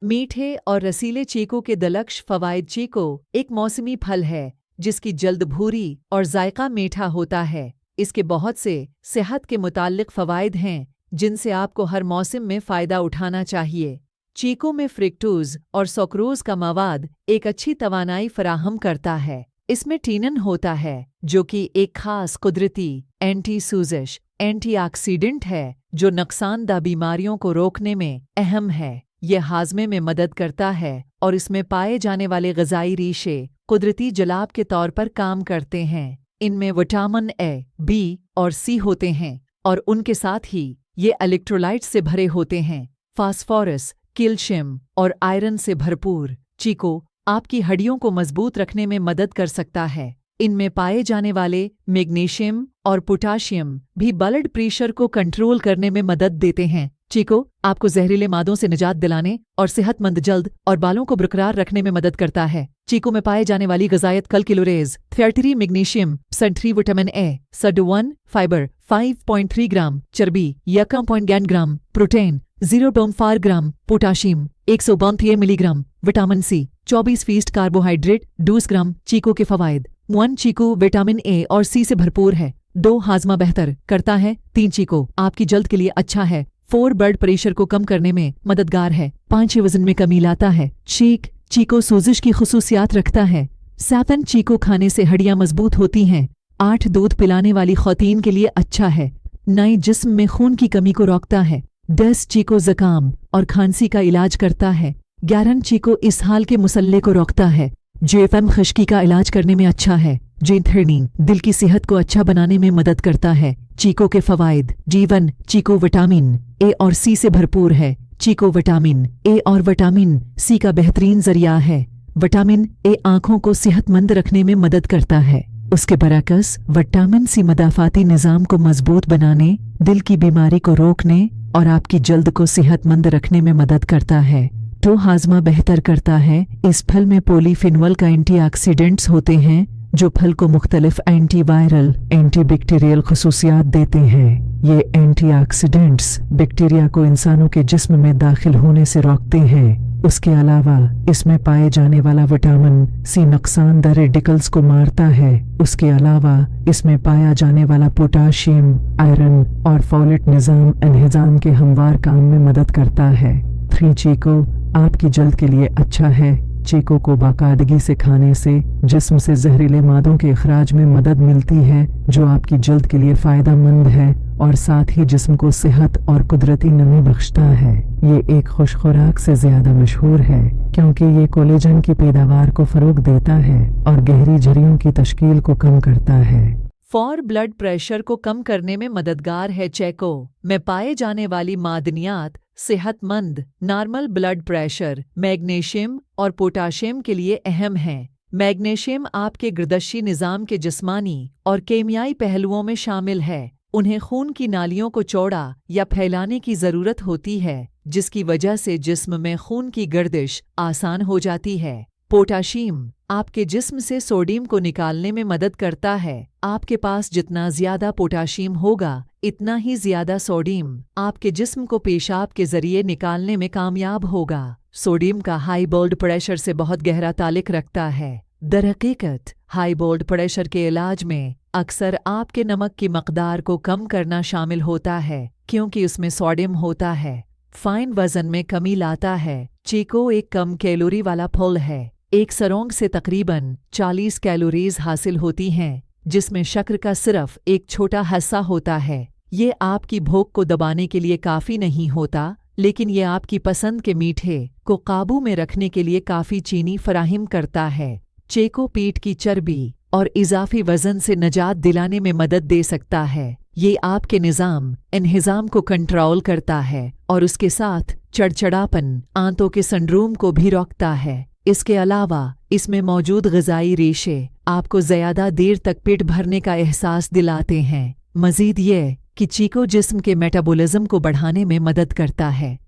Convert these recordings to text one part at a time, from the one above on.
मीठे और रसीले चीकू के दलक्ष फवाइद। चीकू एक मौसमी फल है जिसकी जल्द भूरी और जायका मीठा होता है। इसके बहुत से सेहत के मुताल्लिक फ़वाइद हैं जिनसे आपको हर मौसम में फ़ायदा उठाना चाहिए। चीकू में फ्रिक्टोज़ और सुक्रोज़ का मवाद एक अच्छी तवानाई फराहम करता है। इसमें टीनन होता है जो कि एक खास कुदरती एंटी सूजश एंटीऑक्सीडेंट है जो नुकसानदा बीमारियों को रोकने में अहम है। यह हाजमे में मदद करता है और इसमें पाए जाने वाले ग़िज़ाई रेशे कुदरती जलाब के तौर पर काम करते हैं। इनमें विटामिन ए, बी और सी होते हैं और उनके साथ ही ये इलेक्ट्रोलाइट से भरे होते हैं, फास्फोरस, कैल्शियम और आयरन से भरपूर। चीकू आपकी हड्डियों को मजबूत रखने में मदद कर सकता है। इनमें पाए जाने वाले मैग्नीशियम और पोटाशियम भी ब्लड प्रेशर को कंट्रोल करने में मदद देते हैं। चीकू आपको जहरीले मादों से निजात दिलाने और सेहतमंद जल्द और बालों को बरकरार रखने में मदद करता है। चीकू में पाए जाने वाली ग़िज़ायत कल किलोरेज, फैटी मैग्नीशियम, सन3 विटामिन ए, सड1 फाइबर 5.3 ग्राम, चर्बी 1.1 gram, protein 0.4 gram, potassium 132 milligram, vitamin C 24% carbohydrate 20 gram. Chikoo के फ़वाइद। 1 चीकू विटामिन ए और सी से भरपूर है। 2 हाजमा बेहतर करता है। 3 चीकू आपकी जल्द के लिए अच्छा है। 4 ब्लड प्रेशर को कम करने में मददगार है। 5 वजन में कमी लाता है। चीकू सोजिश की खुसूसियात रखता है। 7 चीकू खाने से हड्डियां मजबूत होती हैं। 8 दूध पिलाने वाली ख़वातीन के लिए अच्छा है। 9 जिस्म में खून की कमी को रोकता है। 10 चीकू ज़ुकाम और खांसी का इलाज करता है। 11 चीकू इसहाल के मुसल्ले को रोकता है। जेफएम खश्की का इलाज करने में अच्छा है। जेथर्नीन दिल की सेहत को अच्छा बनाने में मदद करता है। चीकू के फ़वाइद। जीवन चीकू विटामिन ए और सी से भरपूर है। चीकू विटामिन ए और विटामिन सी का बेहतरीन जरिया है। विटामिन ए आँखों को सेहतमंद रखने में मदद करता है। उसके बरअक्स विटामिन सी मदाफ़ाती निज़ाम को मजबूत बनाने, दिल की बीमारी को रोकने और आपकी जल्द को सेहतमंद रखने में मदद करता है। तो हाजमा बेहतर करता है। इस फल में पॉलीफिनोल का एंटीऑक्सीडेंट्स होते हैं जो फल को मुख्तलिफ एंटीवायरल, एंटीबैक्टीरियल खुसूसियात देते हैं। ये एंटीऑक्सीडेंट्स बैक्टीरिया को इंसानों के जिस्म में दाखिल होने से रोकते हैं। उसके अलावा इसमें पाए जाने वाला विटामिन सी नुकसानदा रेडिकल्स को मारता है। उसके अलावा इसमें पाया जाने वाला पोटाशियम, आयरन और फोलेट निज़ाम इंहिज़ाम के हमवार काम में मदद करता है। 3 चीकू आपकी जल्द के लिए अच्छा है। चीकू को बाकायदगी से खाने से जिस्म से जहरीले मादों के अखराज में मदद मिलती है जो आपकी जल्द के लिए फ़ायदेमंद है और साथ ही जिस्म को सेहत और कुदरती नमी बख्शता है। ये एक खुश खुराक से ज़्यादा मशहूर है क्योंकि ये कोलेजन की पैदावार को फ़रोग देता है और गहरी झुर्रियों की तश्कील को कम करता है। फॉर ब्लड प्रेशर को कम करने में मददगार है। चीकू में पाए जाने वाली मादनियात सेहतमंद नॉर्मल ब्लड प्रेशर, मैग्नीशियम और पोटाशियम के लिए अहम हैं। मैग्नीशियम आपके गर्दशी निज़ाम के जिस्मानी और केमियाई पहलुओं में शामिल है। उन्हें खून की नालियों को चौड़ा या फैलाने की ज़रूरत होती है जिसकी वजह से जिस्म में खून की गर्दिश आसान हो जाती है। पोटाशियम आपके जिस्म से सोडियम को निकालने में मदद करता है। आपके पास जितना ज़्यादा पोटाशियम होगा इतना ही ज़्यादा सोडियम आपके जिस्म को पेशाब के ज़रिए निकालने में कामयाब होगा। सोडियम का हाई ब्लड प्रेशर से बहुत गहरा ताल्लुक़ रखता है। दरहकीकत हाई ब्लड प्रेशर के इलाज में अक्सर आपके नमक की मकदार को कम करना शामिल होता है क्योंकि उसमें सोडियम होता है। फाइन वज़न में कमी लाता है। चीकू एक कम कैलोरी वाला फल है। एक सरोंग से तकरीबन 40 कैलोरीज हासिल होती हैं जिसमें शक्कर का सिर्फ एक छोटा हिस्सा होता है। ये आपकी भूख को दबाने के लिए काफ़ी नहीं होता लेकिन ये आपकी पसंद के मीठे को काबू में रखने के लिए काफ़ी चीनी फराहिम करता है। चीकू पीठ की चर्बी और इजाफी वज़न से निजात दिलाने में मदद दे सकता है। ये आपके निज़ाम इंहिज़ाम को कंट्रोल करता है और उसके साथ चढ़चढ़ापन, आंतों के सिंड्रोम को भी रोकता है। इसके अलावा इसमें मौजूद ग़िज़ाई रेशे आपको ज़्यादा देर तक पेट भरने का एहसास दिलाते हैं। मज़ीद ये कि चीकू जिस्म के मेटाबॉलिज्म को बढ़ाने में मदद करता है।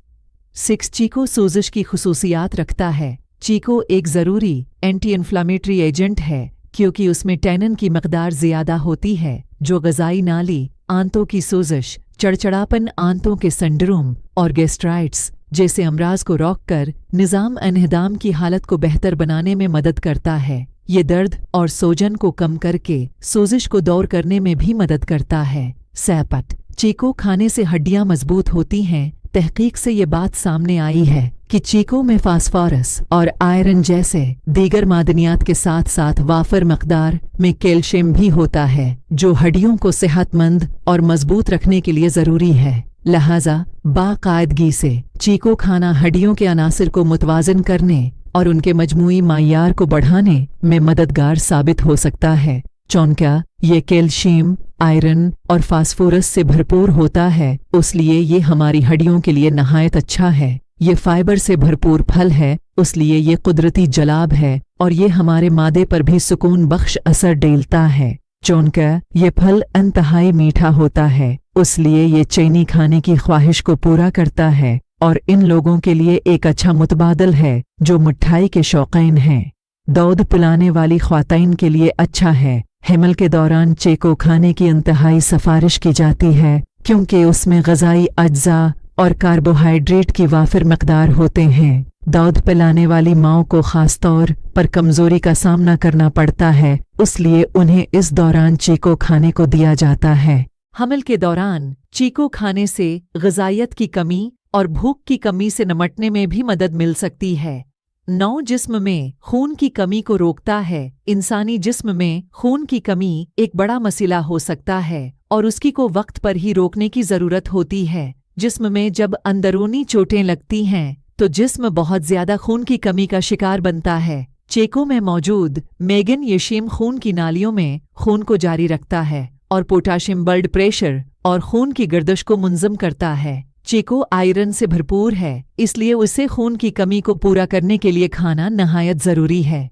6 चीकू सोजिश की खुसूसियात रखता है। चीकू एक ज़रूरी एंटी इन्फ्लामेटरी एजेंट है क्योंकि उसमें टैनिन की मकदार ज़्यादा होती है जो ग़िज़ाई नाली, आंतों की सोजिश, चढ़चढ़ापन, आंतों के सिंड्रोम और गैस्ट्राइटिस जैसे अमराज को रोककर निज़ाम एनहदाम की हालत को बेहतर बनाने में मदद करता है। ये दर्द और सोजन को कम करके सोजिश को दूर करने में भी मदद करता है। सैपट चीको खाने से हड्डियां मजबूत होती हैं। तहकीक से ये बात सामने आई है कि चीको में फास्फोरस और आयरन जैसे दीगर मादनियात के साथ साथ वाफर मकदार में कैल्शियम भी होता है, जो हड्डियों को सेहतमंद और मजबूत रखने के लिए ज़रूरी है। लिहाजा बाकायदगी से चीको खाना हड्डियों के अनासर को मुतवाज़न करने और उनके मजमूई मायार को बढ़ाने में मददगार साबित हो सकता है। चौंका ये कैल्शियम, आयरन और फास्फोरस से भरपूर होता है, इसलिए ये हमारी हड्डियों के लिए नहायत अच्छा है। ये फाइबर से भरपूर फल है, इसलिए ये कुदरती जलाब है और ये हमारे मादे पर भी सुकून बख्श असर डालता है। चौंका ये फल इंतहाई मीठा होता है, इसलिए ये चीनी खाने की ख्वाहिश को पूरा करता है और इन लोगों के लिए एक अच्छा मुतबादल है जो मिठाई के शौकीन हैं। दूध पिलाने वाली ख्वातीन के लिए अच्छा है। हैमल के दौरान चीको खाने की इंतहाई सिफारिश की जाती है, क्योंकि उसमें ग़िज़ाई अज्जा और कार्बोहाइड्रेट की वाफिर मकदार होते हैं। दूध पिलाने वाली माँओं को ख़ास तौर पर कमज़ोरी का सामना करना पड़ता है, इसलिए उन्हें इस दौरान चीको खाने को दिया जाता है। हमल के दौरान चीको खाने से ग़िज़ाइयत की कमी और भूख की कमी से निपटने में भी मदद मिल सकती है। 9 जिस्म में खून की कमी को रोकता है। इंसानी जिस्म में खून की कमी एक बड़ा मसला हो सकता है और उसकी को वक्त पर ही रोकने की ज़रूरत होती है। जिस्म में जब अंदरूनी चोटें लगती हैं तो जिस्म बहुत ज़्यादा खून की कमी का शिकार बनता है। चीको में मौजूद मैग्नीशियम खून की नालियों में खून को जारी रखता है और पोटाशियम ब्लड प्रेशर और खून की गर्दिश को मुंज़म करता है। चीको आयरन से भरपूर है, इसलिए उसे खून की कमी को पूरा करने के लिए खाना नहायत ज़रूरी है।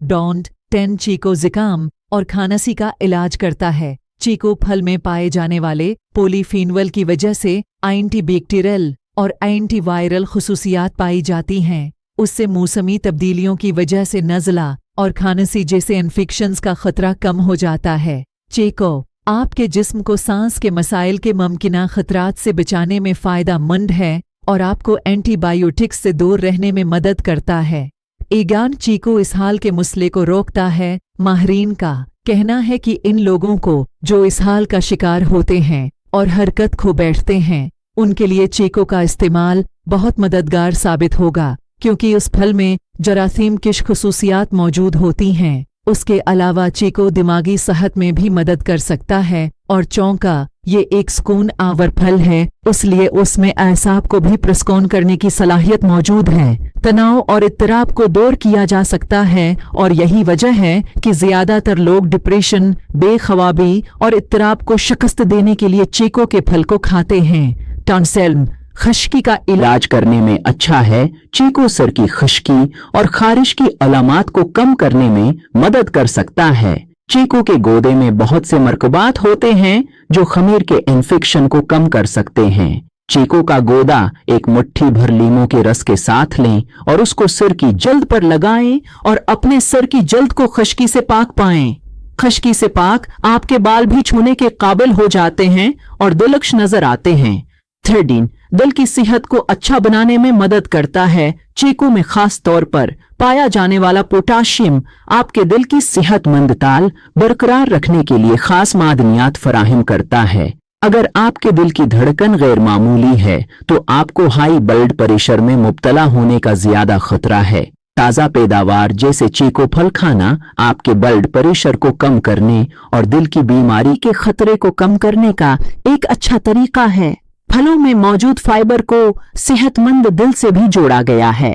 डोंट 10 चीको ज़ुकाम और खांसी का इलाज करता है। चीको फल में पाए जाने वाले पॉलीफिनोल की वजह से एंटीबैक्टीरियल और एंटीवायरल खुसूसियात पाई जाती हैं। उससे मौसमी तब्दीलियों की वजह से नज़ला और खांसी जैसे इन्फेक्शंस का खतरा कम हो जाता है। चीको आपके जिस्म को सांस के मसाइल के मुमकिना खतरात से बचाने में फ़ायदा मंद है और आपको एंटीबायोटिक्स से दूर रहने में मदद करता है। ईगान चीको इस हाल के मसले को रोकता है। माहिरीन का कहना है कि इन लोगों को जो इस हाल का शिकार होते हैं और हरकत खो बैठते हैं, उनके लिए चीको का इस्तेमाल बहुत मददगार साबित होगा, क्योंकि उस फल में जरासीम की खुसूसियात मौजूद होती हैं। उसके अलावा चीको दिमागी सेहत में भी मदद कर सकता है और चौंका ये एक सुकून आवर फल है, इसलिए उसमें एसाब को भी प्रस्कून करने की सलाहियत मौजूद है। तनाव और इत्तराब को दूर किया जा सकता है और यही वजह है कि ज़्यादातर लोग डिप्रेशन, बेख्वाबी और इत्तराब को शिकस्त देने के लिए चीको के फल को खाते हैं। टॉन्सिल खश्की का इलाज करने में अच्छा है। चीको सर की खश्की और खारिश की अलामात को कम करने में मदद कर सकता है। चीको के गोदे में बहुत से मरकबात होते हैं जो खमीर के इन्फेक्शन को कम कर सकते हैं। चीको का गोदा एक मुट्ठी भर लीमों के रस के साथ लें और उसको सिर की जल्द पर लगाएं और अपने सिर की जल्द को खश्की से पाक पाएं। खश्की से पाक आपके बाल भी छूने के काबिल हो जाते हैं और दिलकश नजर आते हैं। थ्रेडिन दिल की सेहत को अच्छा बनाने में मदद करता है। चीको में खास तौर पर पाया जाने वाला पोटाशियम आपके दिल की सेहतमंद ताल बरकरार रखने के लिए खास मादनियात फराहम करता है। अगर आपके दिल की धड़कन गैर मामूली है तो आपको हाई ब्लड प्रेशर में मुब्तला होने का ज्यादा खतरा है। ताज़ा पैदावार जैसे चीको फल खाना आपके ब्लड प्रेशर को कम करने और दिल की बीमारी के खतरे को कम करने का एक अच्छा तरीका है। फलों में मौजूद फाइबर को सेहतमंद दिल से भी जोड़ा गया है।